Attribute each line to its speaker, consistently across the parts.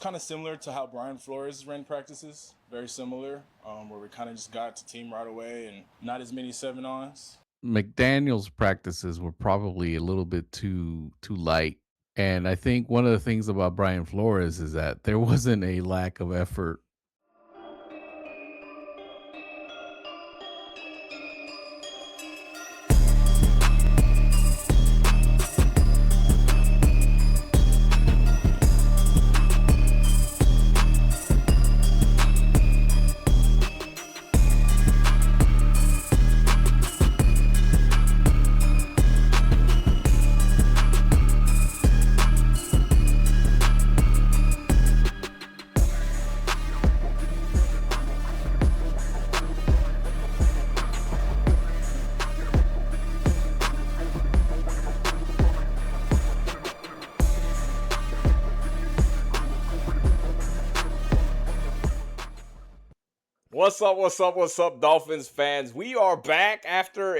Speaker 1: kind of similar to how Brian Flores ran practices. Very similar, where we kind of just got to team right away and not as many 7-ons.
Speaker 2: McDaniel's practices were probably a little bit too light. And I think one of the things about Brian Flores is that there wasn't a lack of effort.
Speaker 3: What's up, Dolphins fans? We are back after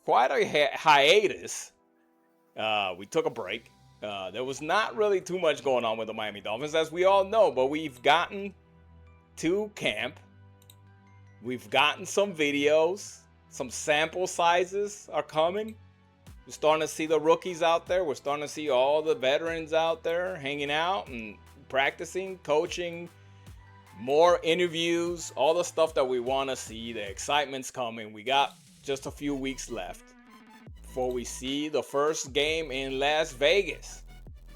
Speaker 3: quite a hiatus. We took a break. There was not really too much going on with the Miami Dolphins, as we all know, but we've gotten to camp. We've gotten some videos. Some sample sizes are coming. We're starting to see the rookies out there. We're starting to see all the veterans out there hanging out and practicing, coaching, more interviews, all the stuff that we want to see. The excitement's coming. We got just a few weeks left before we see the first game in Las Vegas.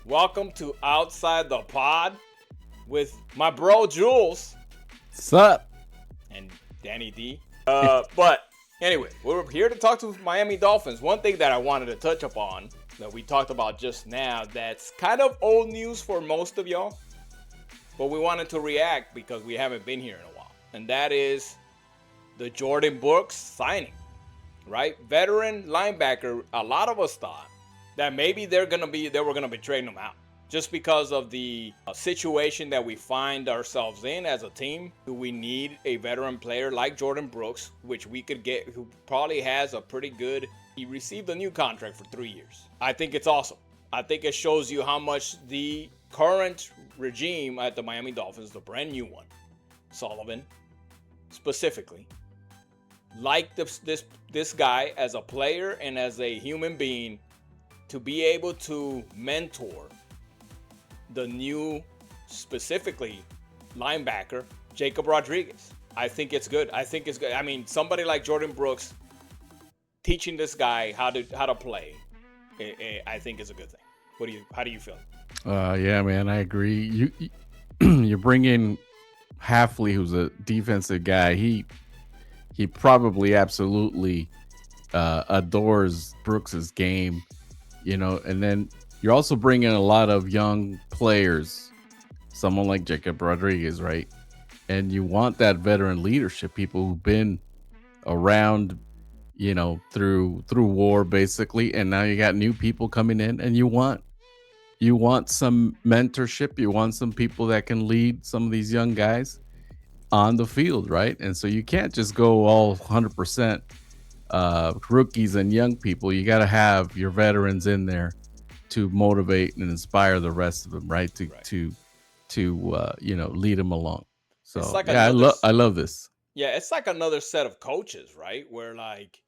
Speaker 3: Welcome to Outside the Pod with my bro Jules.
Speaker 2: What's up?
Speaker 3: And Danny D. But anyway, we're here to talk to Miami Dolphins. One thing that I wanted to touch upon that we talked about just now that's kind of old news for most of y'all, but we wanted to react because we haven't been here in a while. And that is the Jordan Brooks signing, right? Veteran linebacker. A lot of us thought that maybe they were going to be trading him out just because of the situation that we find ourselves in as a team. Do we need a veteran player like Jordan Brooks, which we could get, who probably has a pretty good, he received a new contract for 3 years. I think it's awesome. I think it shows you how much the current regime at the Miami Dolphins, the brand new one, Sullivan specifically, like this guy as a player and as a human being, to be able to mentor the new, specifically linebacker Jacob Rodriguez. I think it's good. I mean, somebody like Jordan Brooks teaching this guy how to play, I think is a good thing. How do you feel?
Speaker 2: Yeah, man, I agree. You bring in Haffley, who's a defensive guy. He probably absolutely adores Brooks's game, and then you're also bringing a lot of young players, someone like Jacob Rodriguez, right? And you want that veteran leadership, people who've been around, through war basically, and now you got new people coming in, and you want some mentorship. You want some people that can lead some of these young guys on the field, right? And so you can't just go all 100% rookies and young people. You got to have your veterans in there to motivate and inspire the rest of them, right? To lead them along. So
Speaker 3: It's like
Speaker 2: yeah, I love this.
Speaker 3: yeah, it's like another set of coaches, right? Where like,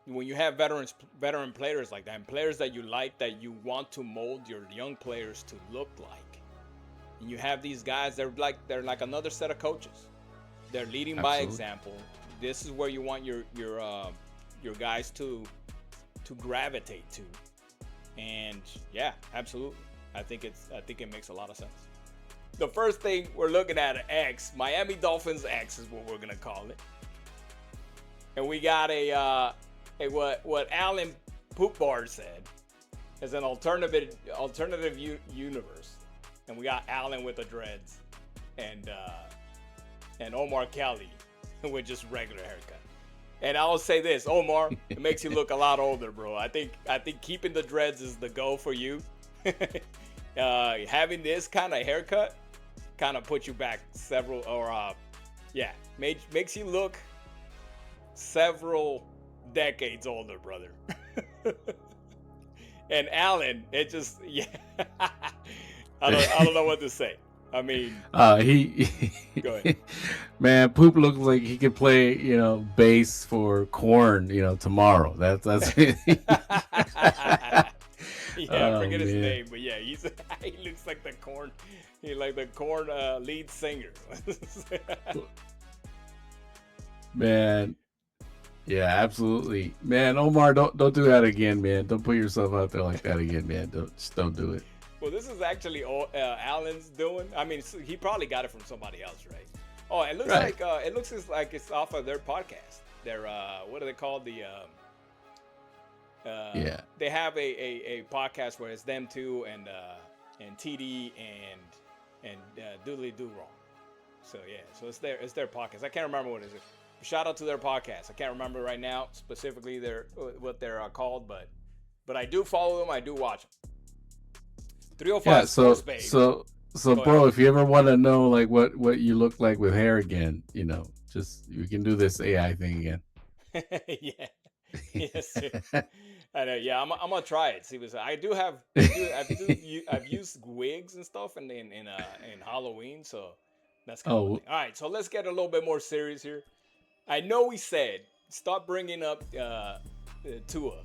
Speaker 3: when you have veteran players like that, and players that you like, that you want to mold your young players to look like, and you have these guys, they're like another set of coaches. They're leading by
Speaker 2: Absolutely.
Speaker 3: example. This is where you want your guys to gravitate to. And yeah, absolutely. I think it makes a lot of sense. The first thing we're looking at, X, Miami Dolphins X is what we're gonna call it. And we got what Alan Poopbar said is an alternative universe. And we got Alan with the dreads, and Omar Kelly with just regular haircut. And I'll say this, Omar, it makes you look a lot older, bro. I think keeping the dreads is the goal for you. Having this kind of haircut kind of puts you back makes you look several decades older, brother. And Alan, it just I don't know what to say. I mean,
Speaker 2: he
Speaker 3: go ahead.
Speaker 2: Man, Poop looks like he could play, bass for Corn, tomorrow. That's it.
Speaker 3: Yeah, I forget his
Speaker 2: man.
Speaker 3: name, but yeah, he looks like the Corn. He like the Corn lead singer.
Speaker 2: Man, yeah, absolutely, man. Omar, don't do that again, man. Don't put yourself out there like that again, man. Don't do it.
Speaker 3: Well, this is actually Allen's doing. I mean, he probably got it from somebody else, right? Oh, it looks
Speaker 2: Right.
Speaker 3: like it's off of their podcast. Their what are they called?
Speaker 2: Yeah.
Speaker 3: They have a podcast where it's them two and TD and Doodly Doo Wrong. So yeah, so it's their podcast. I can't remember what it is. Shout out to their podcast. I can't remember right now specifically what they're called, but I do follow them. I do watch them. 305
Speaker 2: Yeah,
Speaker 3: Sports, babe.
Speaker 2: so
Speaker 3: Go
Speaker 2: bro,
Speaker 3: ahead.
Speaker 2: if you ever want to know like what you look like with hair again, just you can do this AI thing again.
Speaker 3: Yeah. Yes, sir. I know. Yeah, I'm gonna try it. See what I do have. I've used wigs and stuff in Halloween, so that's kind of a thing. All right, so let's get a little bit more serious here. I know we said stop bringing up Tua,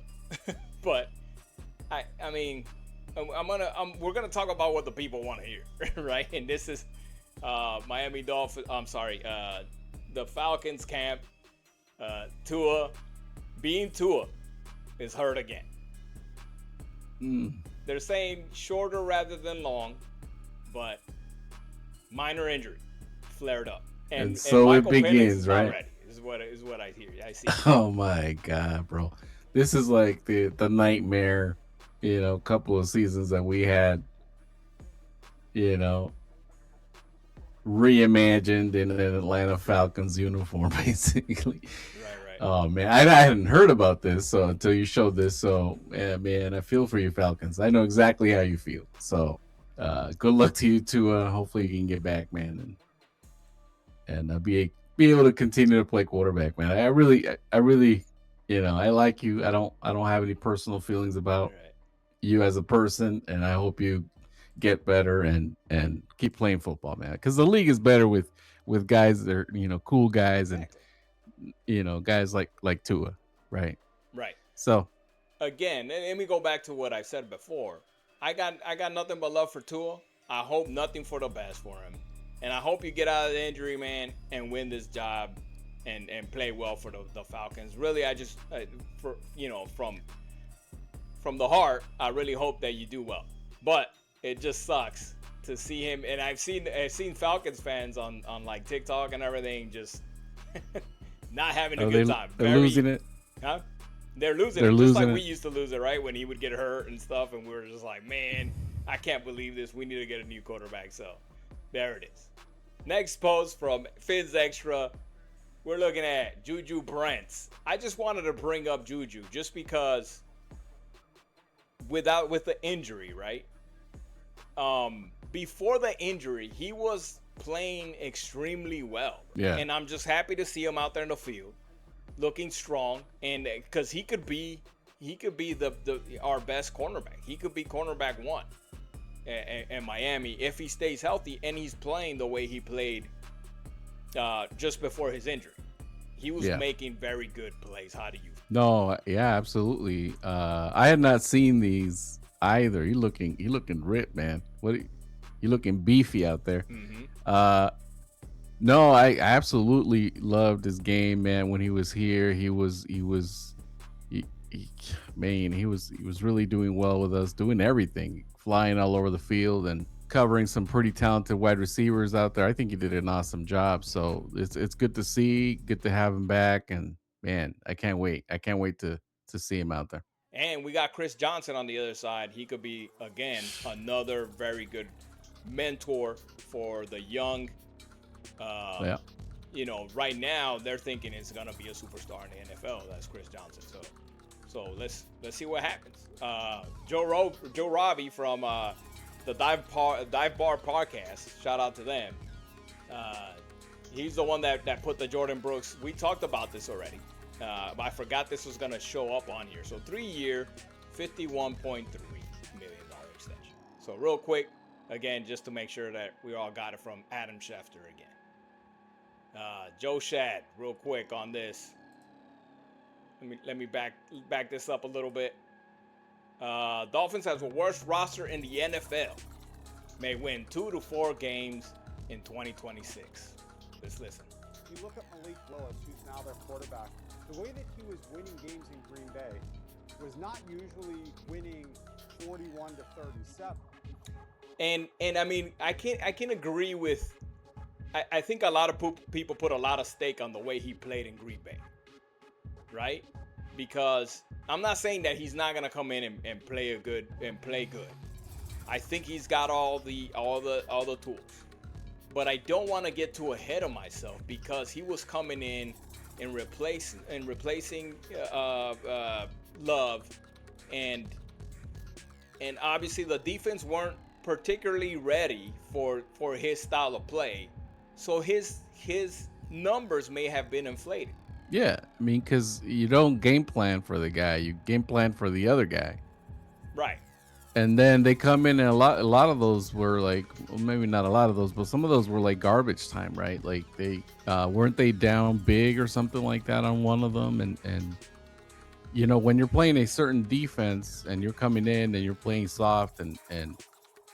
Speaker 3: but I mean, we're gonna talk about what the people want to hear, right? And this is Miami Dolphins. I'm sorry, the Falcons camp. Tua, being Tua, is hurt again. They're saying shorter rather than long, but minor injury flared up,
Speaker 2: and so
Speaker 3: Michael
Speaker 2: it
Speaker 3: Penix
Speaker 2: begins,
Speaker 3: is
Speaker 2: right?
Speaker 3: not ready, is what I hear. I see.
Speaker 2: Oh my god, bro. This is like the nightmare, couple of seasons that we had, reimagined in an Atlanta Falcons uniform, basically.
Speaker 3: Right.
Speaker 2: Oh man, I hadn't heard about this until you showed this. So yeah, man, I feel for you, Falcons. I know exactly how you feel. So good luck to you too. Hopefully you can get back, man, and be able to continue to play quarterback, man. I really, I like you. I don't have any personal feelings about you as a person, and I hope you get better and keep playing football, man. Because the league is better with guys that are cool guys and guys like Tua, right?
Speaker 3: Right.
Speaker 2: So
Speaker 3: again, let me go back to what I said before. I got nothing but love for Tua. I hope nothing for the best for him, and I hope you get out of the injury, man, and win this job and play well for the Falcons. Really, I just from the heart, I really hope that you do well. But it just sucks to see him, and I've seen Falcons fans on like TikTok and everything just not having a good time.
Speaker 2: They're losing it.
Speaker 3: Huh? They're losing it just like we used to lose it, right? When he would get hurt and stuff, and we were just like, man, I can't believe this. We need to get a new quarterback. So there it is. Next post from Fizz Extra. We're looking at Juju Brents. I just wanted to bring up Juju just because with the injury, right? Before the injury, he was playing extremely well.
Speaker 2: Yeah.
Speaker 3: And I'm just happy to see him out there in the field, looking strong, and because he could be our best cornerback. He could be cornerback one in Miami if he stays healthy and he's playing the way he played just before his injury. He was making very good plays. How do you?
Speaker 2: No, yeah, absolutely. I had not seen these either. You looking ripped, man. You looking beefy out there.
Speaker 3: Mm-hmm.
Speaker 2: No, I absolutely loved his game, man. When he was here, he was really doing well with us, doing everything, flying all over the field and covering some pretty talented wide receivers out there. I think he did an awesome job. So it's good to see, good to have him back, and man, I can't wait. I can't wait to see him out there.
Speaker 3: And we got Chris Johnson on the other side. He could be, again, another very good mentor for the young. Right now they're thinking it's gonna be a superstar in the NFL. That's Chris Johnson. So let's see what happens. Joe Robbie from the Dive Bar podcast. Shout out to them. He's the one that put the Jordan Brooks. We talked about this already. But I forgot this was going to show up on here. So 3-year, $51.3 million extension. So real quick, Again, just to make sure that we all got it from Adam Schefter again. Joe Shad, real quick on this. Let me back this up a little bit. Dolphins has the worst roster in the NFL. May win 2 to 4 games in 2026. Let's listen.
Speaker 4: You look at Malik Willis, who's now their quarterback. The way that he was winning games in Green Bay was not usually winning 41 to 37.
Speaker 3: And I mean, I can agree with. I think a lot of people put a lot of stake on the way he played in Green Bay, right? Because I'm not saying that he's not gonna come in and play good. I think he's got all the tools, but I don't want to get too ahead of myself because he was coming in and replacing Love, and obviously the defense weren't particularly ready for his style of play, so his numbers may have been inflated.
Speaker 2: Yeah, I mean, because you don't game plan for the guy, you game plan for the other guy.
Speaker 3: Right.
Speaker 2: And then they come in, and a lot of those were like, well, maybe not a lot of those, but some of those were like garbage time, right? Like they weren't they down big or something like that on one of them, and you know, when you're playing a certain defense and you're coming in and you're playing soft and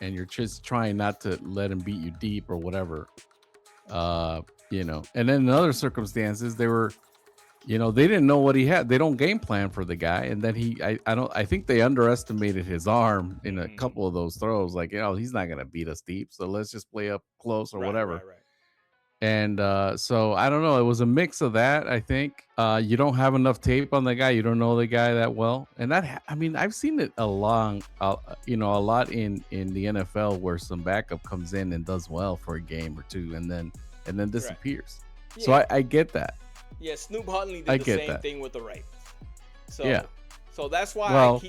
Speaker 2: you're just trying not to let him beat you deep or whatever, you know. And then in other circumstances, they were, you know, they didn't know what he had. They don't game plan for the guy, and then I think they underestimated his arm in a couple of those throws. Like, you know, he's not gonna beat us deep, so let's just play up close or whatever.
Speaker 3: Right.
Speaker 2: And so I don't know. It was a mix of that. I think you don't have enough tape on the guy. You don't know the guy that well, and that I mean, I've seen it a lot in the NFL where some backup comes in and does well for a game or two, and then disappears.
Speaker 3: Yeah.
Speaker 2: So I get that.
Speaker 3: Yeah, Snoop Huntley did the same thing with the Ravens. So
Speaker 2: yeah.
Speaker 3: So that's why not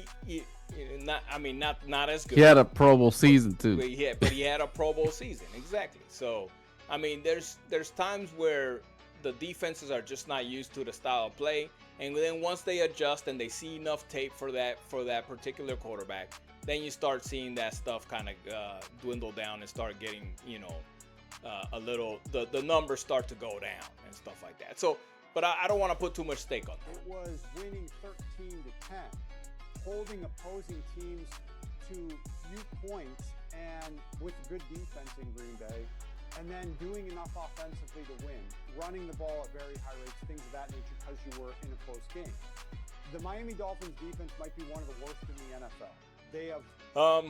Speaker 3: as good.
Speaker 2: He had a Pro Bowl season too.
Speaker 3: But he had a Pro Bowl season, exactly. So I mean, there's times where the defenses are just not used to the style of play, and then once they adjust and they see enough tape for that particular quarterback, then you start seeing that stuff kind of dwindle down and start getting, you know, a little the numbers start to go down and stuff like that. So, but I don't want to put too much stake on that.
Speaker 4: It was winning 13 to 10, holding opposing teams to few points and with good defense in Green Bay, and then doing enough offensively to win, running the ball at very high rates, things of that nature, because you were in a close game. The Miami Dolphins defense might be one of the worst in the NFL. They have.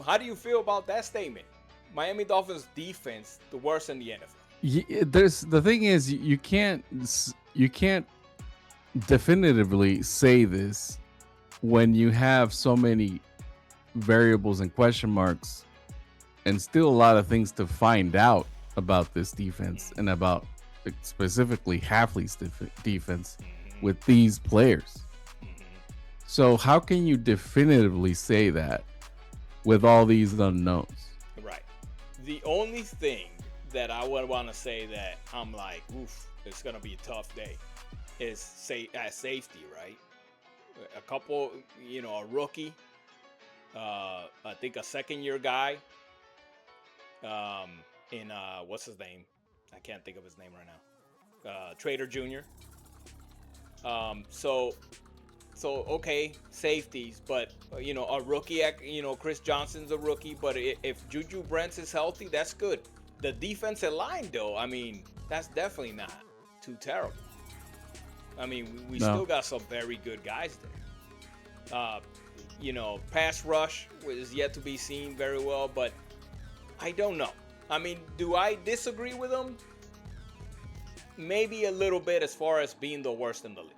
Speaker 3: How do you feel about that statement? Miami Dolphins defense, the worst in the NFL.
Speaker 2: Yeah, the thing is, you can't definitively say this when you have so many variables and question marks, and still a lot of things to find out about this defense and about specifically Haffley's defense with these players. So how can you definitively say that with all these unknowns?
Speaker 3: Right. The only thing that I would want to say that I'm like, oof, it's gonna be a tough day, is at safety, right? A couple, you know, a rookie, I think a second-year guy, in what's his name? I can't think of his name right now. Trader Jr. So okay, safeties, but you know, a rookie, you know, Chris Johnson's a rookie, but if Juju Brents is healthy, that's good. The defensive line, though, I mean, that's definitely not too terrible. I mean, we still got some very good guys there. You know, pass rush is yet to be seen very well, but I don't know. I mean, do I disagree with them? Maybe a little bit as far as being the worst in the league.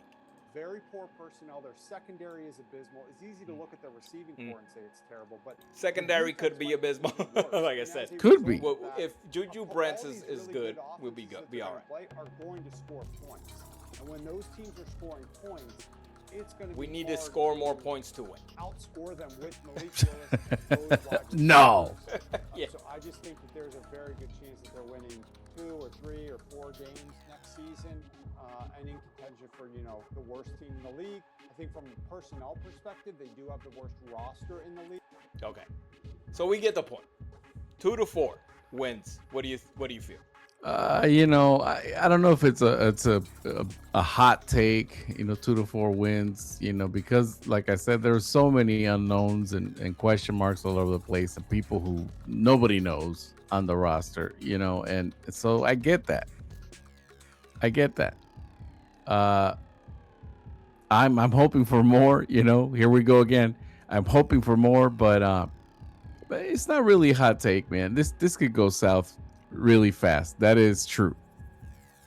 Speaker 4: Very poor personnel. Their secondary is abysmal. It's easy to look at their receiving core and say it's terrible, but
Speaker 3: secondary could be abysmal. Like I said,
Speaker 2: could be.
Speaker 3: Well, if Juju Brents is good, we'll be good. Be all right.
Speaker 4: Are going to score points, and when those teams are scoring points, it's going to.
Speaker 3: We need to score more points to win.
Speaker 4: Outscore them with Malik Willis.
Speaker 2: No.
Speaker 3: Yeah.
Speaker 4: So I just think that there's a very good chance that they're winning 2 or 3 or 4 games next season. And in contention for, you know, the worst team in the league. I think from a personnel perspective, they do have the worst roster in the league.
Speaker 3: Okay. So we get the point. 2 to 4 wins. What do you feel?
Speaker 2: You know, I don't know if it's a hot take, you know, 2 to 4 wins, you know, because like I said, there's so many unknowns and question marks all over the place and people who nobody knows on the roster, you know, and so I get that. I'm hoping for more, you know. Here we go again. I'm hoping for more, but it's not really a hot take, man. This could go south really fast. That is true.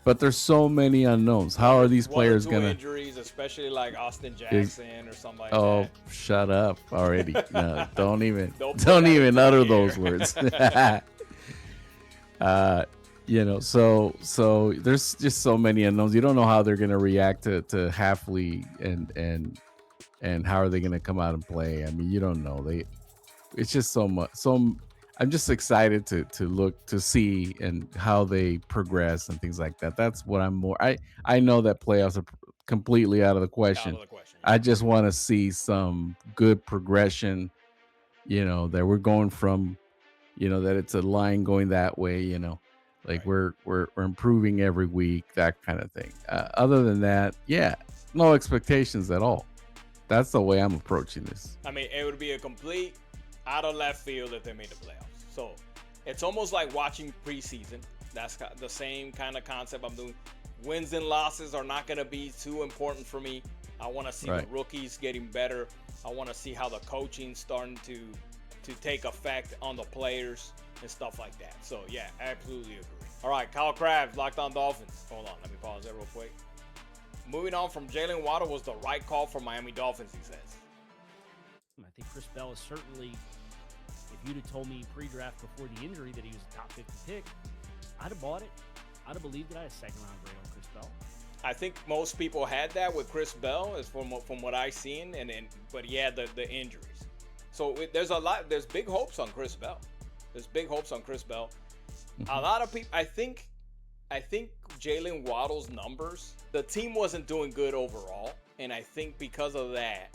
Speaker 2: But there's so many unknowns. How are these players
Speaker 3: One or two
Speaker 2: gonna
Speaker 3: injuries, especially like Austin Jackson or something like
Speaker 2: Oh,
Speaker 3: that?
Speaker 2: shut up already. No, don't even
Speaker 3: Don't put that
Speaker 2: even
Speaker 3: into the
Speaker 2: utter
Speaker 3: air.
Speaker 2: those words. You know, so there's just so many unknowns. You don't know how they're gonna react to Haffley and how are they gonna come out and play. I mean, you don't know. It's just so much. So I'm just excited to look to see and how they progress and things like that. That's what I'm more. I know that playoffs are completely out of the question.
Speaker 3: Out of the question.
Speaker 2: I just want to see some good progression. You know, that we're going from, you know, that it's a line going that way. You know, like
Speaker 3: Right.
Speaker 2: we're improving every week, that kind of thing. Other than that, yeah, no expectations at all. That's the way I'm approaching this.
Speaker 3: I mean, it would be a complete out of left field if they made the playoffs. So it's almost like watching preseason. That's the same kind of concept I'm doing. Wins and losses are not going to be too important for me. I want to see the rookies getting better. I want to see how the coaching starting to take effect on the players and stuff like that. So yeah, absolutely agree. All right, Kyle Krabs, Locked On Dolphins. Hold on, let me pause that real quick. Moving on from Jalen Waddle was the right call for Miami Dolphins, he says.
Speaker 5: I think Chris Bell is certainly, if you'd have told me pre-draft before the injury that he was a top 50 pick, I'd have bought it. I'd have believed that I had a second-round grade on Chris Bell.
Speaker 3: I think most people had that with Chris Bell, is from what I've seen, but he had the injuries. So there's big hopes on Chris Bell. There's big hopes on Chris Bell. A lot of people, I think Jalen Waddle's numbers, the team wasn't doing good overall, and I think because of that,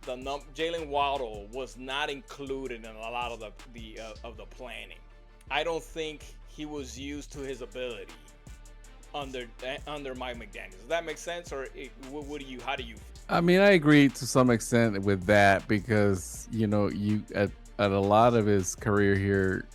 Speaker 3: Jalen Waddle was not included in a lot of the planning. I don't think he was used to his ability under Mike McDaniels. Does that make sense, or how do you?
Speaker 2: I mean, I agree to some extent with that because, you know, at a lot of his career here,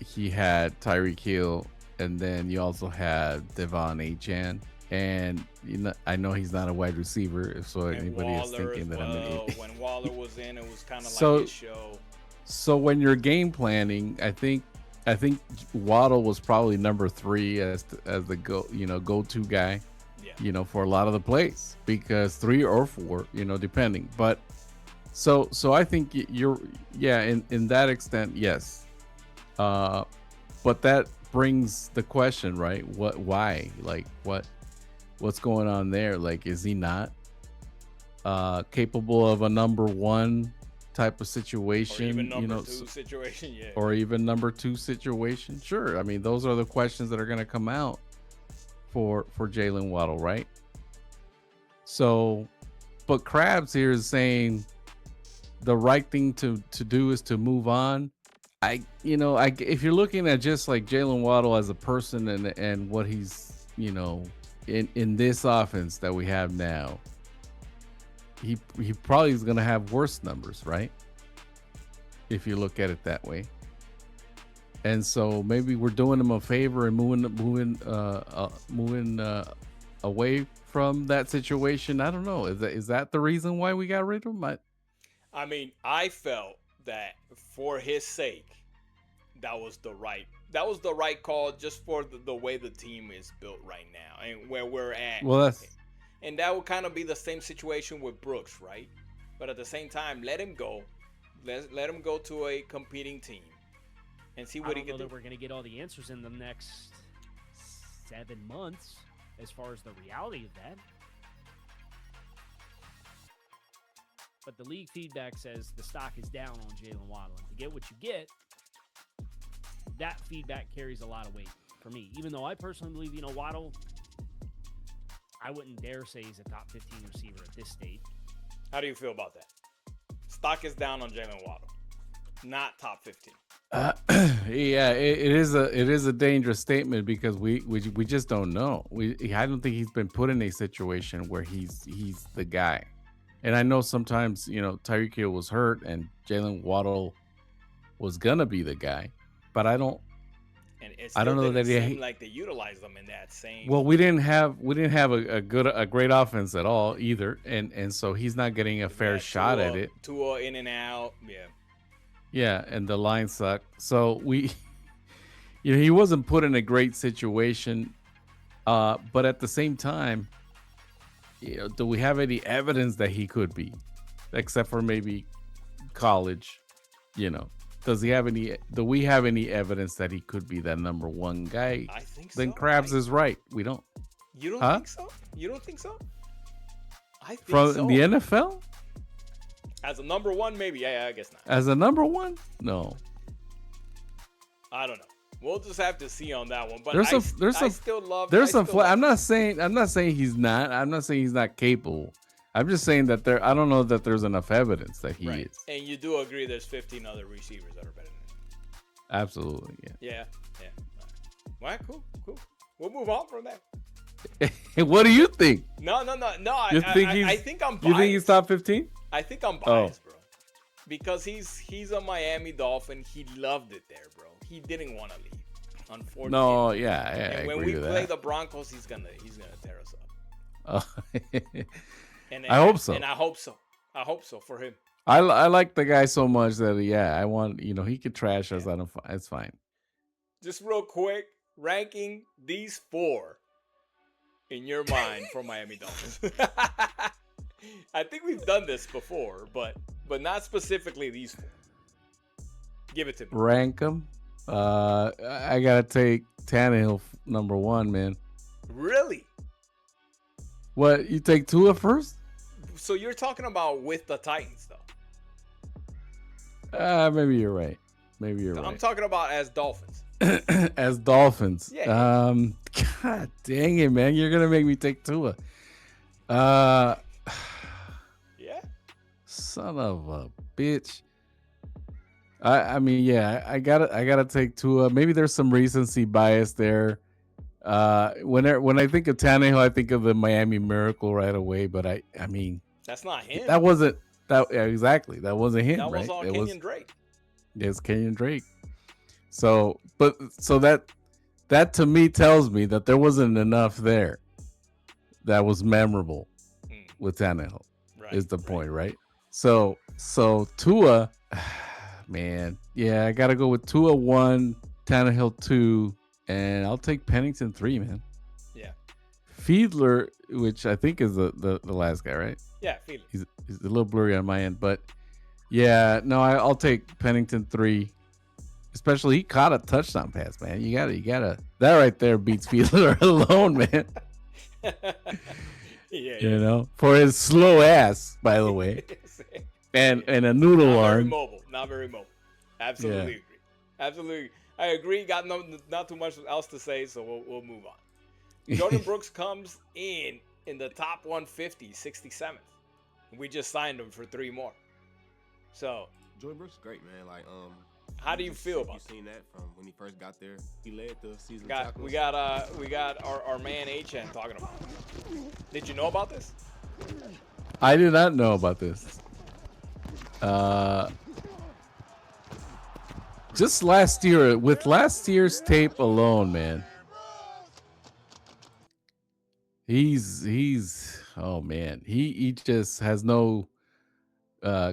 Speaker 2: he had Tyreek Hill, and then you also had Devon Achane. And you know, I know he's not a wide receiver, if so anybody is thinking that I'm an idiot.
Speaker 3: When Waller was in, it was kind of
Speaker 2: So-
Speaker 3: like his show.
Speaker 2: So when you're game planning, I think Waddle was probably number 3 as the go-to guy,
Speaker 3: Yeah.
Speaker 2: you know, for a lot of the plays, because 3 or 4, you know, depending. But so I think you're in that extent, yes. But that brings the question, right? Why? Like what's going on there? Like, is he not capable of a number 1 type of situation,
Speaker 3: Or even number
Speaker 2: you know,
Speaker 3: 2 situation, yeah.
Speaker 2: or even number 2 situation? Sure. I mean, those are the questions that are going to come out for Jalen Waddle, right? So, but Krabs here is saying the right thing to do is to move on. If you're looking at just like Jalen Waddle as a person and what he's, you know, in this offense that we have now, he probably is going to have worse numbers, right? If you look at it that way. And so maybe we're doing him a favor and moving away from that situation. I don't know. Is that the reason why we got rid of him?
Speaker 3: I mean, I felt that for his sake, that was the right call, just for the way the team is built right now and where we're at.
Speaker 2: Well,
Speaker 3: and that would kind of be the same situation with Brooks, right? But at the same time, let him go. Let him go to a competing team and see what he can do.
Speaker 5: I don't know that we're going to get all the answers in the next 7 months as far as the reality of that. But the league feedback says the stock is down on Jalen Waddle. And to get what you get, that feedback carries a lot of weight for me. Even though I personally believe, Waddle, I wouldn't dare say he's a top 15 receiver at this stage.
Speaker 3: How do you feel about that? Stock is down on Jalen Waddle, not top 15.
Speaker 2: Yeah, it is a dangerous statement because we just don't know. I don't think he's been put in a situation where he's the guy. And I know sometimes, Tyreek Hill was hurt and Jalen Waddle was gonna be the guy, but I don't know that he
Speaker 3: seem like they utilized them in that same.
Speaker 2: Well, we didn't have a great offense at all either, and so he's not getting a fair shot at it.
Speaker 3: Tua in and out, yeah.
Speaker 2: Yeah, and the line sucked. So he wasn't put in a great situation, but at the same time, do we have any evidence that he could be, except for maybe college? Do we have any evidence that he could be that number one guy?
Speaker 3: I think so.
Speaker 2: Then Krabs is right. We don't.
Speaker 3: You don't think so? You don't think so? I think
Speaker 2: From
Speaker 3: so.
Speaker 2: the NFL?
Speaker 3: As a number one, maybe. Yeah, I guess not.
Speaker 2: As a number one? No.
Speaker 3: I don't know. We'll just have to see on that one. But
Speaker 2: I
Speaker 3: still love.
Speaker 2: I'm not saying he's not. I'm not saying he's not capable. I'm just saying that I don't know that there's enough evidence that he is.
Speaker 3: And you do agree there's 15 other receivers that are better than him.
Speaker 2: Absolutely, yeah.
Speaker 3: Yeah. All right, cool. We'll move on from that.
Speaker 2: What do you think?
Speaker 3: No. I think I'm biased.
Speaker 2: You think he's top 15?
Speaker 3: I think I'm biased, bro. Because he's a Miami Dolphin. He loved it there, bro. He didn't want to leave. Unfortunately.
Speaker 2: No, yeah.
Speaker 3: And when we play the Broncos, he's gonna tear us up.
Speaker 2: I hope so.
Speaker 3: And I hope so. I hope so for him.
Speaker 2: I like the guy so much that I want he could trash us. I don't. It's fine.
Speaker 3: Just real quick, ranking these 4 in your mind for Miami Dolphins. I think we've done this before, but not specifically these 4. Give it to me.
Speaker 2: Rank them. I gotta take Tannehill number 1, man.
Speaker 3: Really?
Speaker 2: What, you take Tua first?
Speaker 3: So you're talking about with the Titans,
Speaker 2: though? Maybe you're right.
Speaker 3: I'm talking about as Dolphins.
Speaker 2: As Dolphins.
Speaker 3: Yeah.
Speaker 2: God dang it, man! You're gonna make me take Tua.
Speaker 3: Yeah.
Speaker 2: Son of a bitch. I mean, yeah, I gotta take Tua. Maybe there's some recency bias there. When I think of Tannehill, I think of the Miami Miracle right away. But I mean,
Speaker 3: that's not him.
Speaker 2: That wasn't that exactly. That wasn't him.
Speaker 3: That was
Speaker 2: right?
Speaker 3: all Kenyon Drake.
Speaker 2: Yes, Kenyon Drake. So that to me tells me that there wasn't enough there that was memorable with Tannehill. Right, is the point, right? So Tua, man, yeah, I gotta go with Tua 1, Tannehill 2. And I'll take Pennington 3, man.
Speaker 3: Yeah.
Speaker 2: Fiedler, which I think is the last guy, right?
Speaker 3: Yeah, Fiedler.
Speaker 2: He's a little blurry on my end, but yeah, no, I'll take Pennington 3. Especially he caught a touchdown pass, man. You gotta that right there beats Fiedler alone, man. Yeah. For his slow ass, by the way, and a noodle arm.
Speaker 3: Not very mobile. Absolutely agree. Absolutely. I agree. Got not too much else to say, so we'll move on. Jordan Brooks comes in the top 150, 67th. We just signed him for 3 more. So
Speaker 6: Jordan Brooks is great, man. Like,
Speaker 3: how do you feel about?
Speaker 6: You've seen that from when he first got there. He led the season.
Speaker 3: We got our man H-N talking about it. Did you know about this?
Speaker 2: I did not know about this. Just last year, with last year's tape alone, man. He's oh man, he just has no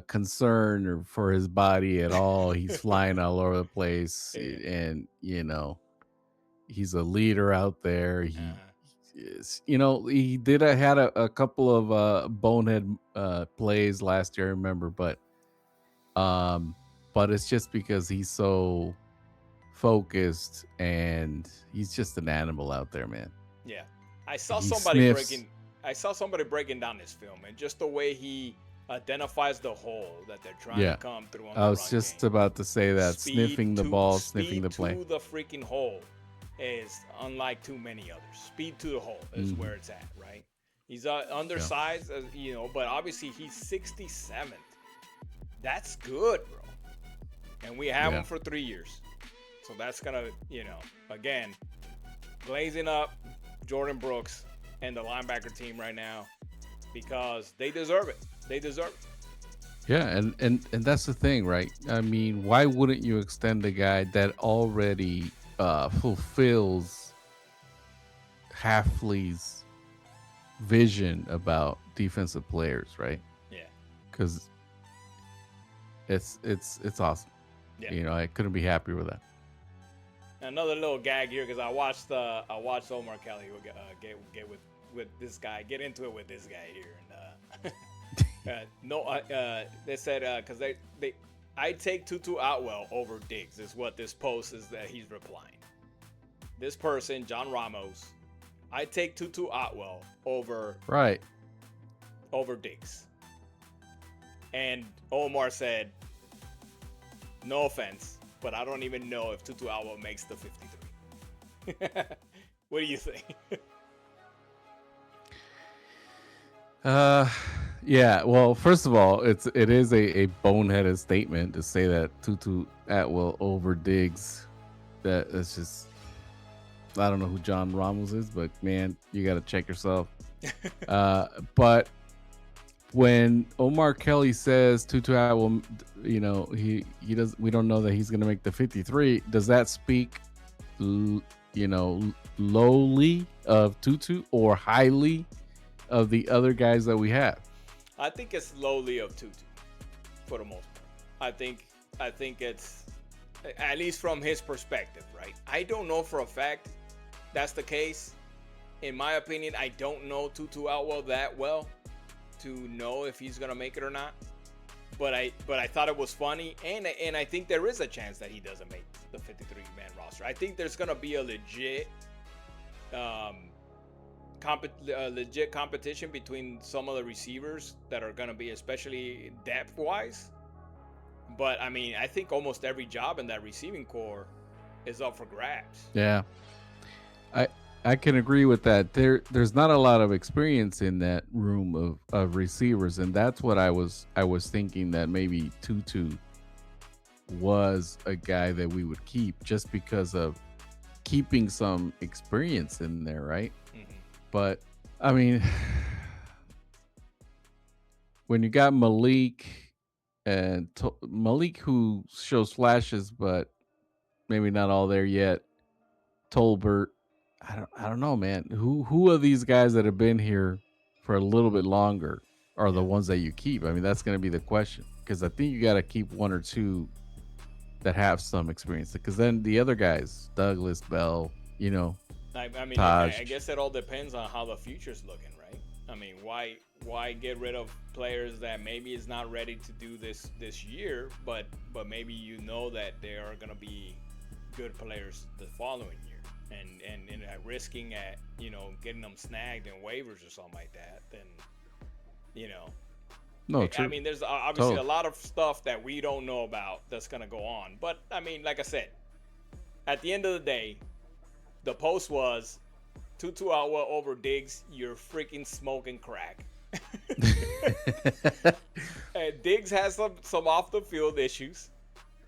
Speaker 2: concern for his body at all. He's flying all over the place, and he's a leader out there. He is, he had a couple of bonehead plays last year, I remember, but it's just because he's so focused and he's just an animal out there, man.
Speaker 3: Yeah. I saw somebody breaking down this film, and just the way he identifies the hole that they're trying to come through on the
Speaker 2: I was just about to say that. Sniffing the ball, sniffing the play.
Speaker 3: Speed to the freaking hole is unlike too many others. Speed to the hole is where it's at, right? He's undersized, but obviously he's 67th. That's good, bro. And we have him for 3 years. So that's gonna, again, glazing up Jordan Brooks and the linebacker team right now because they deserve it. They deserve it.
Speaker 2: Yeah, and that's the thing, right? I mean, why wouldn't you extend a guy that already fulfills Haffley's vision about defensive players, right?
Speaker 3: Yeah.
Speaker 2: Because it's awesome.
Speaker 3: Yeah.
Speaker 2: I couldn't be happier with that.
Speaker 3: Another little gag here because I watched Omar Kelly get into it with this guy here, and they said because I take Tutu Atwell over Diggs is what this post is that he's replying. This person, John Ramos, I take Tutu Atwell over Diggs, and Omar said, no offense, but I don't even know if Tutu Atwell makes the 53. What do you think?
Speaker 2: Yeah. Well, first of all, it is a boneheaded statement to say that Tutu Atwell over Diggs. That's just, I don't know who John Ramos is, but man, you got to check yourself. But when Omar Kelly says Tutu Atwell, he does. We don't know that he's going to make the 53. Does that speak, lowly of Tutu or highly of the other guys that we have?
Speaker 3: I think it's lowly of Tutu for the most part. I think it's, at least from his perspective, right? I don't know for a fact that's the case. In my opinion, I don't know Tutu Atwell that well to know if he's gonna make it or not. But I thought it was funny, and I think there is a chance that he doesn't make the 53-man roster. I think there's gonna be a legit legit competition between some of the receivers that are gonna be, especially depth-wise. But I mean, I think almost every job in that receiving core is up for grabs.
Speaker 2: Yeah, I can agree with that. There's not a lot of experience in that room of receivers, and that's what I was thinking, that maybe Tutu was a guy that we would keep just because of keeping some experience in there, right?
Speaker 3: Mm-hmm.
Speaker 2: But I mean, when you got Malik and Malik, who shows flashes, but maybe not all there yet. Tolbert, I don't know, man. Who are these guys that have been here for a little bit longer are the ones that you keep? I mean, that's going to be the question, because I think you got to keep one or two that have some experience, because then the other guys, Douglas, Bell,
Speaker 3: I mean, I guess it all depends on how the future's looking, right? I mean, why get rid of players that maybe is not ready to do this year, but maybe that they are going to be good players the following year, and risking at getting them snagged in waivers or something like that, then
Speaker 2: No, true.
Speaker 3: I mean, there's obviously a lot of stuff that we don't know about that's going to go on. But, I mean, like I said, at the end of the day, the post was Tutu Atwell over Diggs, you're freaking smoking crack. And Diggs has some off-the-field issues,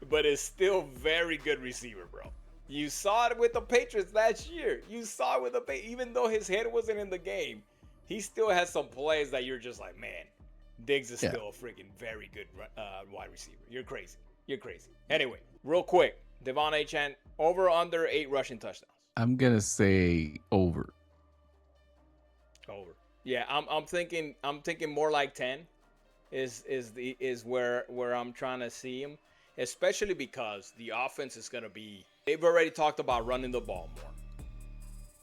Speaker 3: but is still very good receiver, bro. You saw it with the Patriots last year. You saw it with the even though his head wasn't in the game, he still has some plays that you're just like, man, Diggs is still a freaking very good wide receiver. You're crazy. You're crazy. Anyway, real quick, Devon Achane, over under 8 rushing touchdowns.
Speaker 2: I'm gonna say over.
Speaker 3: Over. Yeah, I'm thinking more like 10 is where I'm trying to see him, especially because the offense is gonna be. They've already talked about running the ball more.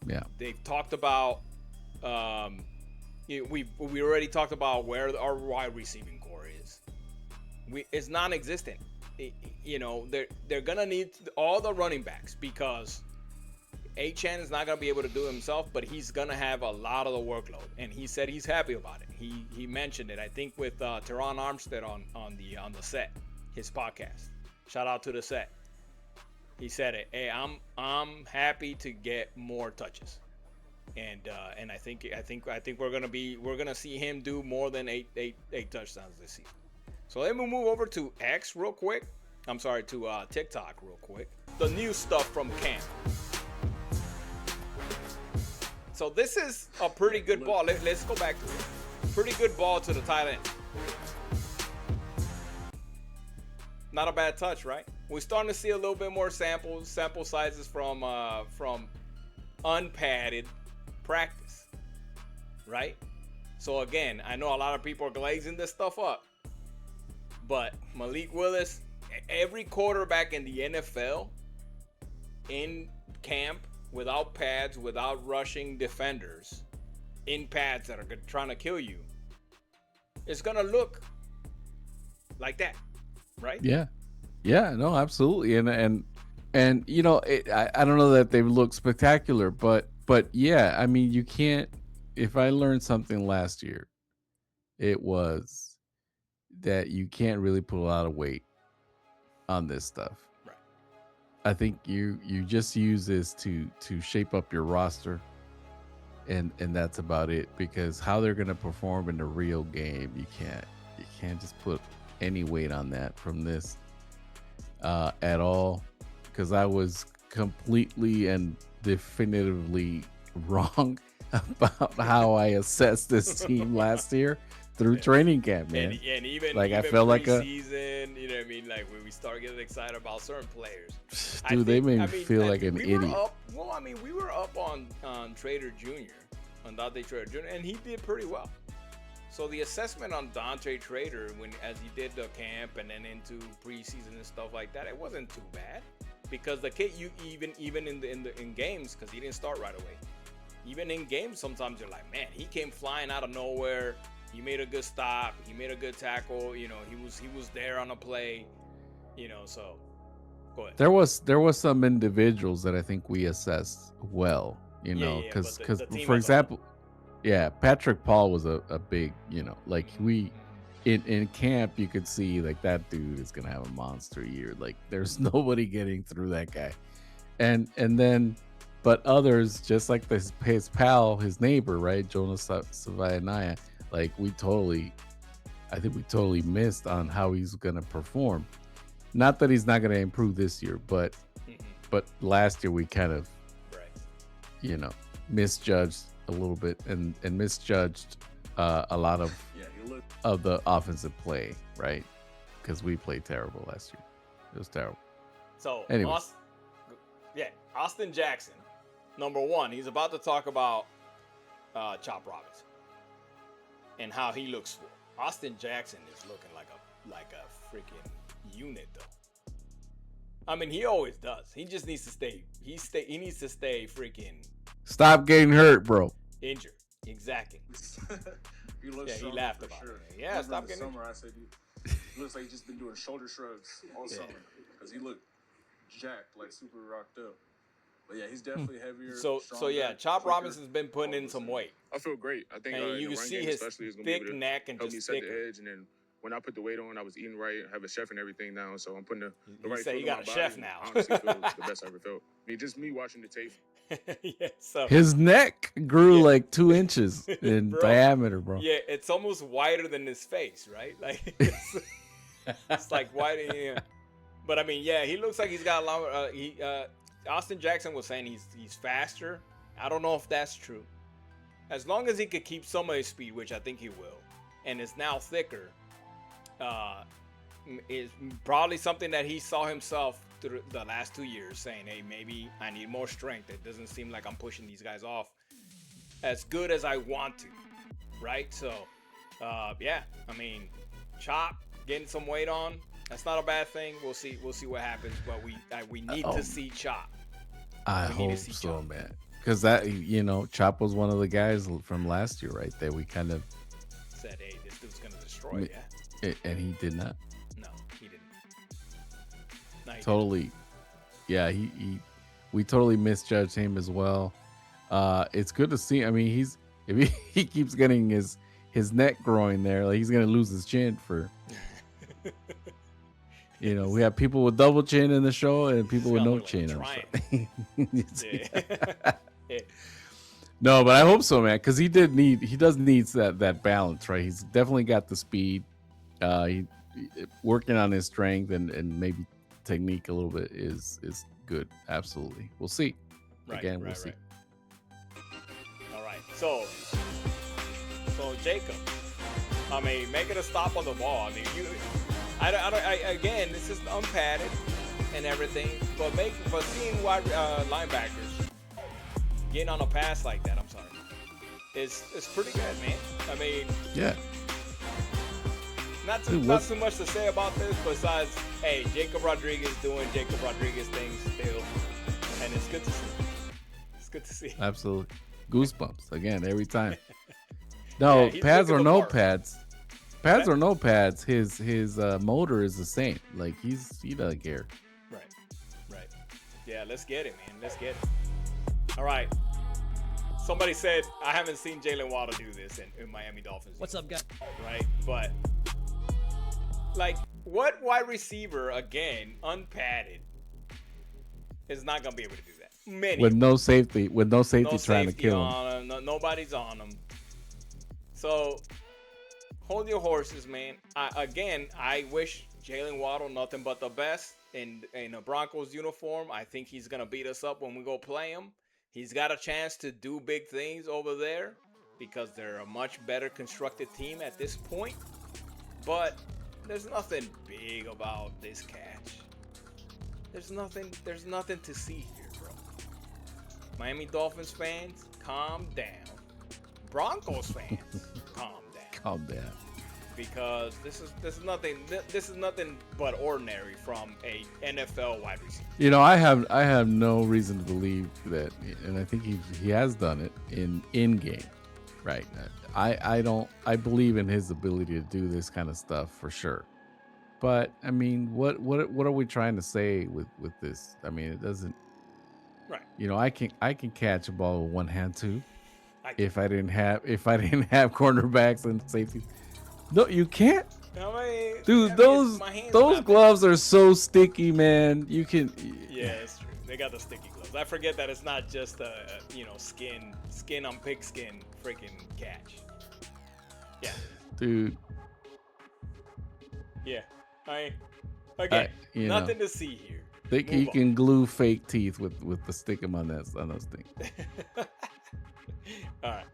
Speaker 2: Yeah.
Speaker 3: They've talked about. We already talked about where our wide receiving core is. It's non-existent. They're gonna need all the running backs because Achane is not gonna be able to do it himself, but he's gonna have a lot of the workload, and he said he's happy about it. He mentioned it, I think, with Teron Armstead on the set, his podcast. Shout out to the set. He said it. Hey, I'm happy to get more touches. And I think we're gonna see him do more than eight touchdowns this season. So let me move over to X real quick. TikTok real quick. The new stuff from camp. So this is a pretty good ball. Let's go back to it. Pretty good ball to the tight end. Not a bad touch, right? We're starting to see a little bit more sample sizes from unpadded practice, right? So again, I know a lot of people are glazing this stuff up, but Malik Willis, every quarterback in the NFL in camp without pads, without rushing defenders, in pads that are trying to kill you, it's gonna look like that, right?
Speaker 2: Yeah, no, absolutely, and you know, I don't know that they look spectacular, but yeah, I mean, you can't. If I learned something last year, it was that you can't really put a lot of weight on this stuff.
Speaker 3: Right.
Speaker 2: I think you just use this to shape up your roster, and that's about it. Because how they're gonna perform in the real game, you can't just put any weight on that from this at all. Because I was completely and definitively wrong about how I assessed this team last year through training camp, man.
Speaker 3: And even
Speaker 2: like
Speaker 3: even
Speaker 2: I felt like
Speaker 3: preseason, you know what I mean? Like when we start getting excited about certain players.
Speaker 2: dude, they made me feel like an idiot.
Speaker 3: We were up on Trader Jr., on Dante Trader Jr., and he did pretty well. So the assessment on Dante Trader, as he did the camp and then into preseason and stuff like that, it wasn't too bad. Because the kid, you even in games, because he didn't start right away. Even in games, sometimes you're like, man, he came flying out of nowhere. He made a good stop. He made a good tackle. You know, he was there on a play. You know, so go ahead.
Speaker 2: There was some individuals that I think we assessed well. You know, because for example, Patrick Paul was a big, you know, like we in camp you could see like that dude is gonna have a monster year. Like there's nobody getting through that guy, and then. But others, just like his pal, his neighbor, right, Jonas Savaianaya, like I think we totally missed on how he's gonna perform. Not that he's not gonna improve this year, but last year we kind of, you know, misjudged a little bit and misjudged a lot of the offensive play, right? Because we played terrible last year. It was terrible.
Speaker 3: So,
Speaker 2: anyways.
Speaker 3: Austin Jackson, number one, he's about to talk about Chop Robinson and how he looks for. Austin Jackson is looking like a freaking unit, though. I mean, he always does. He just needs to stay. He needs to stay freaking.
Speaker 2: Stop getting hurt, bro.
Speaker 3: Injured. Exactly.
Speaker 1: He looks
Speaker 3: he laughed about it. Yeah, stop getting
Speaker 1: injured. I said he looks like he's just been doing shoulder shrugs all summer because he looked jacked, like super rocked up. But yeah, he's definitely heavier.
Speaker 3: So Chop Robinson's been putting in some weight.
Speaker 6: I feel great. I think
Speaker 3: and you can see his thick neck and
Speaker 6: help
Speaker 3: just
Speaker 6: me set
Speaker 3: thicker.
Speaker 6: the edge. And then when I put the weight on, I was eating right. I have a chef and everything now, so I'm putting the right.
Speaker 3: You say you got a chef now.
Speaker 6: I honestly feel the best I ever felt. I mean, just me watching the tape.
Speaker 3: So
Speaker 2: his neck grew like 2 inches in diameter, bro.
Speaker 3: Yeah, it's almost wider than his face, right? Like it's like wider. Yeah. But I mean, yeah, he looks like he's got a long. Austin Jackson was saying he's faster. I don't know if that's true. As long as he could keep some of his speed, which I think he will, and is now thicker, is probably something that he saw himself through the last 2 years, saying, hey, maybe I need more strength. It doesn't seem like I'm pushing these guys off as good as I want to, right? So, yeah, I mean, Chop getting some weight on. That's not a bad thing. We'll see what happens, but we need to see Chop.
Speaker 2: I hope so, man. Because that, you know, Chop was one of the guys from last year, right? That we kind of
Speaker 3: said, hey, this dude's gonna destroy you.
Speaker 2: And he did not.
Speaker 3: No, he didn't. No, he
Speaker 2: totally.
Speaker 3: Didn't.
Speaker 2: Yeah, we totally misjudged him as well. It's good to see. I mean, if he keeps getting his neck growing there, like he's gonna lose his chin for. You know, we have people with double chin in the show and people with no chin. No, but I hope so, man, because he does need that balance, right? He's definitely got the speed. working on his strength and maybe technique a little bit is good. Absolutely. We'll see. Again, we'll see.
Speaker 3: All right. So Jacob, I mean, making a stop on the ball. I mean, again, this is unpadded and everything, but seeing wide linebackers getting on a pass like that, I'm sorry, it's pretty good, man. I mean,
Speaker 2: yeah.
Speaker 3: Not too much to say about this besides, hey, Jacob Rodriguez doing Jacob Rodriguez things still, and it's good to see. It's good to see.
Speaker 2: Absolutely, goosebumps again every time. No,
Speaker 3: yeah,
Speaker 2: pads or no pads. Pads or no pads, his motor is the same. Like he doesn't care.
Speaker 3: Right. Yeah, let's get it, man. Let's get it. All right. Somebody said I haven't seen Jalen Waddle do this in Miami Dolphins.
Speaker 7: What's up, guys?
Speaker 3: Right, but like, what wide receiver again, unpadded, is not gonna be able to do that? Many
Speaker 2: with no safety trying to kill
Speaker 3: him. Nobody's on him. So hold your horses, man. I wish Jalen Waddle nothing but the best in a Broncos uniform. I think he's gonna beat us up when we go play him. He's got a chance to do big things over there because they're a much better constructed team at this point. But there's nothing big about this catch. There's nothing to see here, bro. Miami Dolphins fans, calm down. Broncos fans, calm down.
Speaker 2: Calm down.
Speaker 3: Because this is nothing but ordinary from a NFL wide receiver.
Speaker 2: You know, I have no reason to believe that, and I think he has done it in game, right? I believe in his ability to do this kind of stuff for sure. But I mean, what are we trying to say with this? I mean, it doesn't.
Speaker 3: Right.
Speaker 2: You know, I can catch a ball with one hand too. If I didn't have cornerbacks and safeties. No, you can't.
Speaker 3: I mean,
Speaker 2: dude, those gloves are so sticky, man. You can.
Speaker 3: Yeah, it's true. They got the sticky gloves. I forget that it's not just skin on pigskin freaking catch. Yeah.
Speaker 2: Dude.
Speaker 3: Yeah. Nothing to see here.
Speaker 2: Think he can glue fake teeth with the stick on those things.
Speaker 3: All right.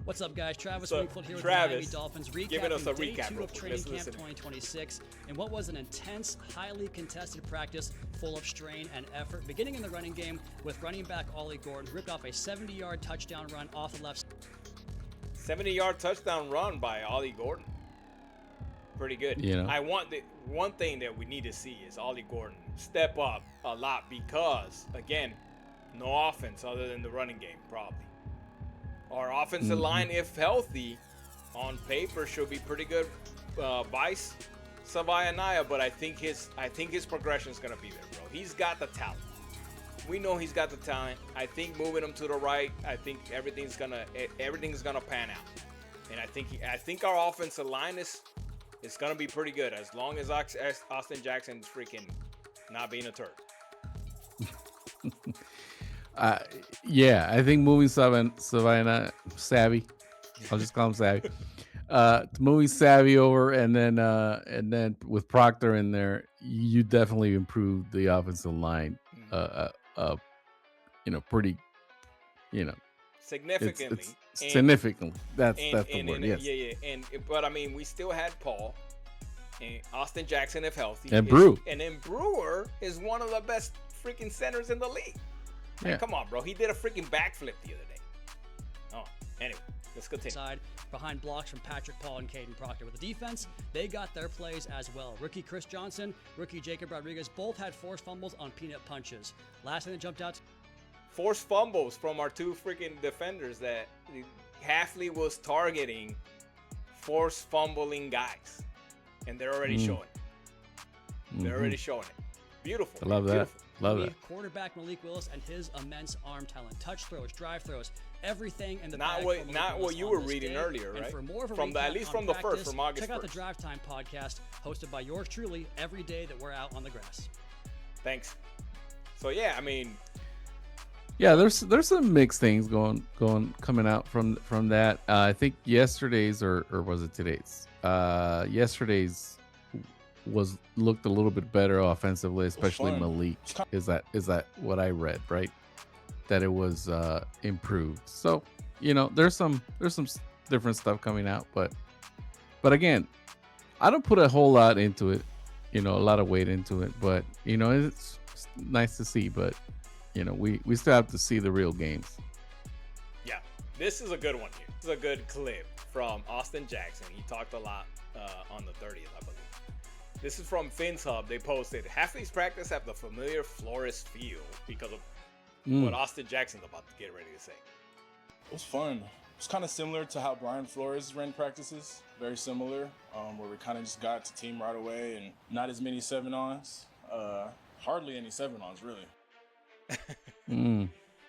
Speaker 7: What's up, guys? Travis Wingfield here with the Miami Dolphins,
Speaker 3: giving us a
Speaker 7: day
Speaker 3: recap
Speaker 7: 2 of training camp 2026, and what was an intense, highly contested practice full of strain and effort. Beginning in the running game with running back Ollie Gordon, ripped off a 70-yard touchdown run off the left.
Speaker 3: 70-yard touchdown run by Ollie Gordon. Pretty good.
Speaker 2: You know,
Speaker 3: one thing that we need to see is Ollie Gordon step up a lot because, again, no offense other than the running game, probably. Our offensive line, if healthy, on paper should be pretty good. Vice Savaianaya, but I think his progression is gonna be there, bro. He's got the talent. We know he's got the talent. I think moving him to the right, I think everything's gonna pan out. And I think our offensive line is gonna be pretty good as long as Austin Jackson's freaking not being a turd.
Speaker 2: Yeah, I think moving Savannah Savvy, I'll just call him Savvy. Moving Savvy over, and then with Proctor in there, you definitely improved the offensive line. Pretty,
Speaker 3: significantly.
Speaker 2: Significantly. That's the word. Yes.
Speaker 3: Yeah. But I mean, we still had Paul and Austin Jackson if healthy,
Speaker 2: and Brew,
Speaker 3: and then Brewer is one of the best freaking centers in the league. Man, come on, bro. He did a freaking backflip the other day. Oh, anyway, let's continue.
Speaker 7: Side behind blocks from Patrick Paul and Caden Proctor. With the defense, they got their plays as well. Rookie Chris Johnson, rookie Jacob Rodriguez both had forced fumbles on peanut punches. Last thing that jumped out.
Speaker 3: Forced fumbles from our two freaking defenders that Haffley was targeting forced fumbling guys. And they're already showing it. They're already showing it. Beautiful.
Speaker 2: I love that. Love it.
Speaker 7: Quarterback Malik Willis and his immense arm talent, touch throws, drive throws, everything in the
Speaker 3: not what you were reading earlier, right?
Speaker 7: And for more of a
Speaker 3: at least from the first, from August 1st.
Speaker 7: Check out the Drive Time podcast hosted by yours truly every day that we're out on the grass.
Speaker 3: Thanks. So yeah, I mean,
Speaker 2: yeah, there's some mixed things coming out from that. I think yesterday's or was it today's? Yesterday's looked a little bit better offensively, especially
Speaker 6: fun.
Speaker 2: Malik. Is that what I read, right? That it was improved. So, there's some different stuff coming out, but again, I don't put a whole lot into it, a lot of weight into it, but it's nice to see, but we still have to see the real games.
Speaker 3: Yeah, this is a good one here. This is a good clip from Austin Jackson. He talked a lot on the 30th, I believe. This is from Fins Hub. They posted, Haffley's practice at the familiar Flores field because of what Austin Jackson's about to get ready to say.
Speaker 8: It was fun. It's kind of similar to how Brian Flores ran practices. Very similar, where we kind of just got to team right away and not as many 7-ons. Hardly any 7-ons, really.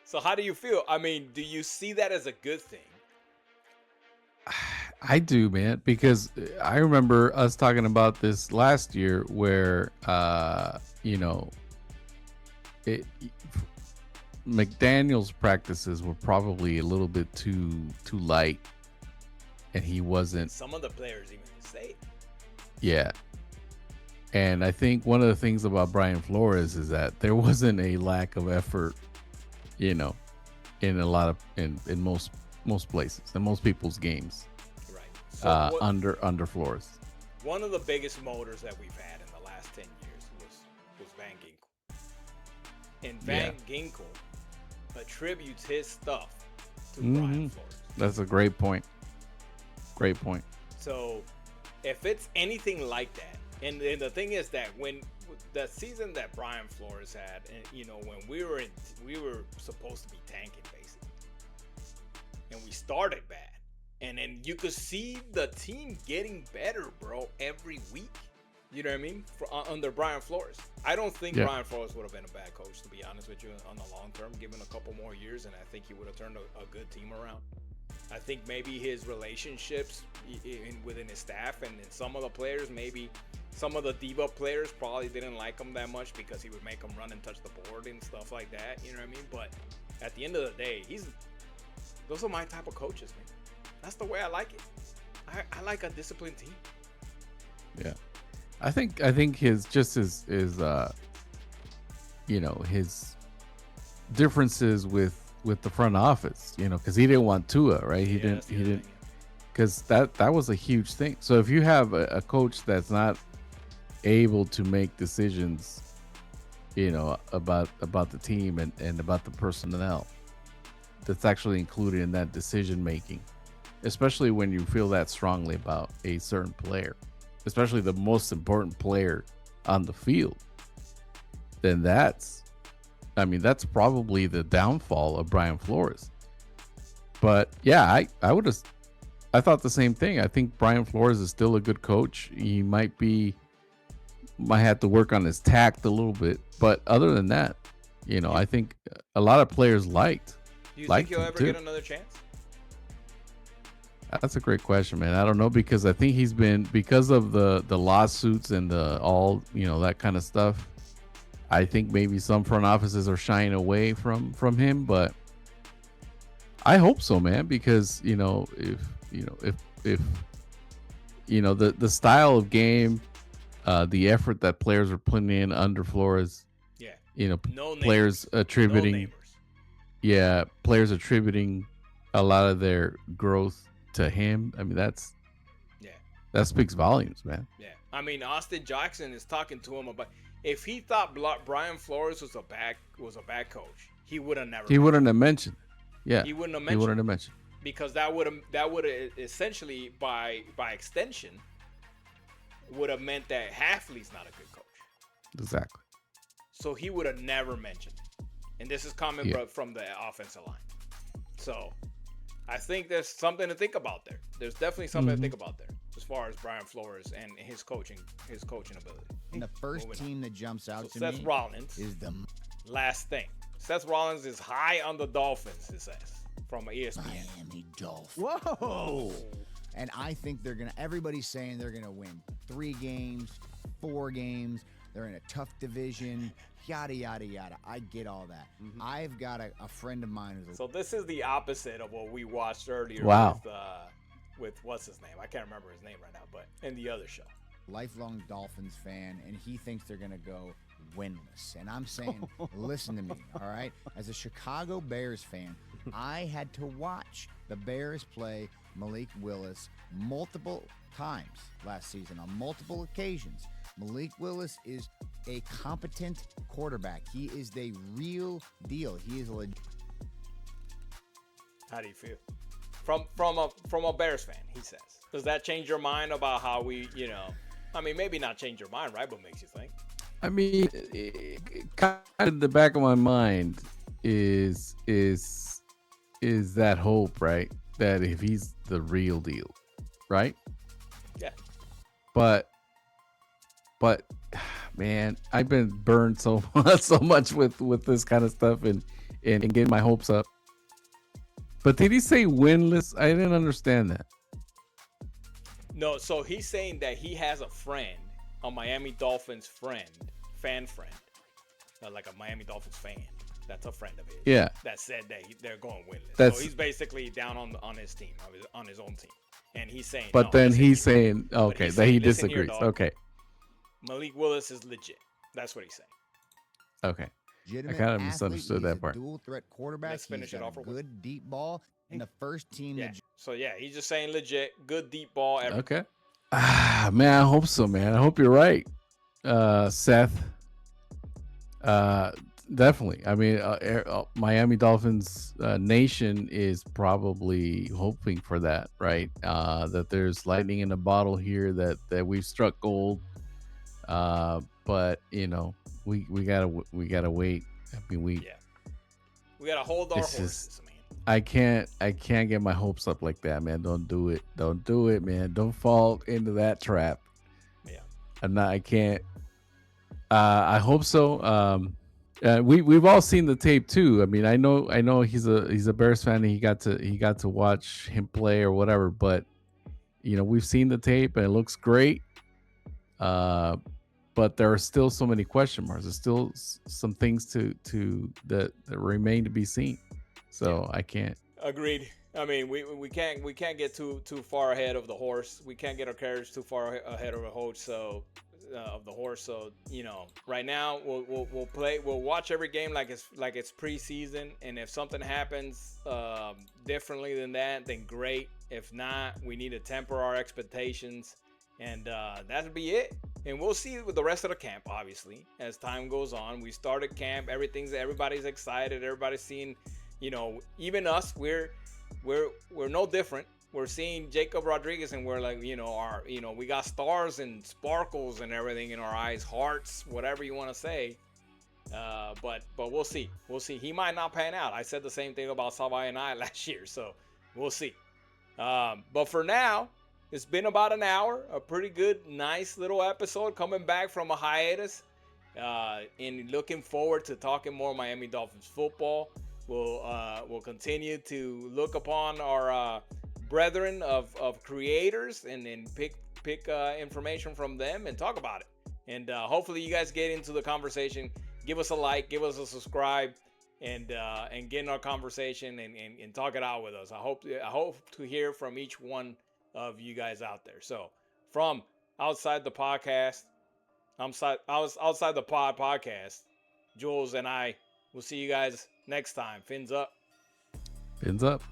Speaker 3: So how do you feel? I mean, do you see that as a good thing?
Speaker 2: I do, man, because I remember us talking about this last year where, McDaniel's practices were probably a little bit too light, and he wasn't.
Speaker 3: Some of the players even say it.
Speaker 2: Yeah. And I think one of the things about Brian Flores is that there wasn't a lack of effort, in a lot of in most places and most people's games.
Speaker 3: Right. So
Speaker 2: under Flores.
Speaker 3: One of the biggest motors that we've had in the last 10 years was Van Ginkel. And Van Ginkel attributes his stuff to Brian Flores.
Speaker 2: That's a great point. Great point.
Speaker 3: So if it's anything like that, and the thing is that when the season that Brian Flores had, and when we were supposed to be tanking basically, and we started bad, and then you could see the team getting better, bro, every week. You know what I mean? Under Brian Flores, I don't think Brian Flores would have been a bad coach, to be honest with you, on the long term. Given a couple more years, and I think he would have turned a good team around. I think maybe his relationships within his staff and some of the players, maybe some of the diva players probably didn't like him that much because he would make them run and touch the board and stuff like that. You know what I mean? But at the end of the day, those are my type of coaches, man. That's the way I like it. I like a disciplined team.
Speaker 2: Yeah. I think his differences with the front office, because he didn't want Tua, right? He didn't, because that was a huge thing. So if you have a coach that's not able to make decisions, about the team and about the personnel that's actually included in that decision making, especially when you feel that strongly about a certain player, especially the most important player on the field, then that's probably the downfall of Brian Flores. But yeah, I thought the same thing. I think Brian Flores is still a good coach. He might have to work on his tact a little bit, but other than that, I think a lot of players liked.
Speaker 3: Do you think he'll ever get another chance?
Speaker 2: That's a great question, man. I don't know, because I think he's been, because of the lawsuits and that kind of stuff, I think maybe some front offices are shying away from him, but I hope so, man, because if the style of game, the effort that players are putting in under Flores, players attributing a lot of their growth to him. I mean, that speaks volumes, man.
Speaker 3: Yeah, I mean, Austin Jackson is talking to him about, if he thought Brian Flores was a bad coach, he would have never.
Speaker 2: He wouldn't have mentioned. Yeah,
Speaker 3: he wouldn't have mentioned. Because that would have essentially, by extension, would have meant that Haffley's not a good coach.
Speaker 2: Exactly.
Speaker 3: So he would have never mentioned it. And this is coming from the offensive line. So I think there's something to think about there. There's definitely something to think about there as far as Brian Flores and his coaching ability.
Speaker 9: And the first team that jumps out to
Speaker 3: Seth
Speaker 9: me
Speaker 3: Rollins
Speaker 9: is the
Speaker 3: last thing. Seth Rollins is high on the Dolphins, it says, from ESPN.
Speaker 9: Miami Dolphins. Whoa! And I think everybody's saying they're going to win 3 games, 4 games. They're in a tough division, yada, yada, yada. I get all that. I've got a friend of mine who's
Speaker 3: So this is the opposite of what we watched earlier
Speaker 2: Wow.
Speaker 3: with what's his name? I can't remember his name right now, but in the other show.
Speaker 9: lifelong Dolphins fan, and he thinks they're going to go winless. And I'm saying, listen to me, all right? As a Chicago Bears fan, I had to watch the Bears play Malik Willis multiple times last season on multiple occasions. Malik Willis is a competent quarterback. He is the real deal. He is a legit.
Speaker 3: How do you feel? From a Bears fan, he says. Does that change your mind about how we, I mean, maybe not change your mind, right? But makes you think.
Speaker 2: I mean, kind of in the back of my mind is that hope, right? That if he's the real deal, right?
Speaker 3: Yeah.
Speaker 2: But man, I've been burned so much with this kind of stuff and getting my hopes up. But did he say winless? I didn't understand that.
Speaker 3: No, so he's saying that he has a friend, a Miami Dolphins fan friend, like a Miami Dolphins fan. That's a friend of his.
Speaker 2: Yeah.
Speaker 3: That said that they're going winless.
Speaker 2: That's,
Speaker 3: so he's basically down on his team, on his own team, and he's saying.
Speaker 2: But
Speaker 3: no,
Speaker 2: then he's
Speaker 3: here.
Speaker 2: saying, okay,
Speaker 3: he's
Speaker 2: that
Speaker 3: saying,
Speaker 2: he
Speaker 3: listen here,
Speaker 2: disagrees.
Speaker 3: dog.
Speaker 2: Okay.
Speaker 3: Malik Willis is legit. That's what he's saying.
Speaker 2: Okay. I kind of misunderstood that part.
Speaker 9: Dual threat quarterback.
Speaker 3: Let's finish it off.
Speaker 9: Good deep ball, and the first team.
Speaker 3: Yeah. So yeah, he's just saying legit, good deep ball. Everything.
Speaker 2: Okay. Man, I hope so, man. I hope you're right, Seth. Definitely. I mean, Miami Dolphins nation is probably hoping for that, right? That there's lightning in a bottle here. That we've struck gold. But we gotta wait. I mean,
Speaker 3: we gotta hold our horses, man.
Speaker 2: I can't get my hopes up like that, man. Don't do it, man. Don't fall into that trap. Yeah. I can't. I hope so. We've all seen the tape too. I mean, I know he's a Bears fan and he got to watch him play or whatever, but we've seen the tape and it looks great. But there are still so many question marks. There's still some things that remain to be seen. So I can't.
Speaker 3: Agreed. I mean, we can't get too far ahead of the horse. We can't get our carriage too far ahead of the horse. So right now we'll watch every game like it's preseason, and if something happens differently than that, then great. If not, we need to temper our expectations, and that'll be it. And we'll see with the rest of the camp. Obviously, as time goes on, we started camp. Everybody's excited. Everybody's seeing. Even us, we're no different. We're seeing Jacob Rodriguez, and we're like, we got stars and sparkles and everything in our eyes, hearts, whatever you want to say. But we'll see. He might not pan out. I said the same thing about Savai and I last year, so we'll see. But for now, it's been about an hour. A pretty good, nice little episode coming back from a hiatus. And looking forward to talking more Miami Dolphins football. We'll continue to look upon our brethren of creators and then pick information from them and talk about it. And hopefully you guys get into the conversation. Give us a like, give us a subscribe, and get in our conversation and talk it out with us. I hope to hear from each one of you guys out there. So from outside the podcast, outside the pod podcast, Jules and I will see you guys next time. Fins up.
Speaker 2: Fins up.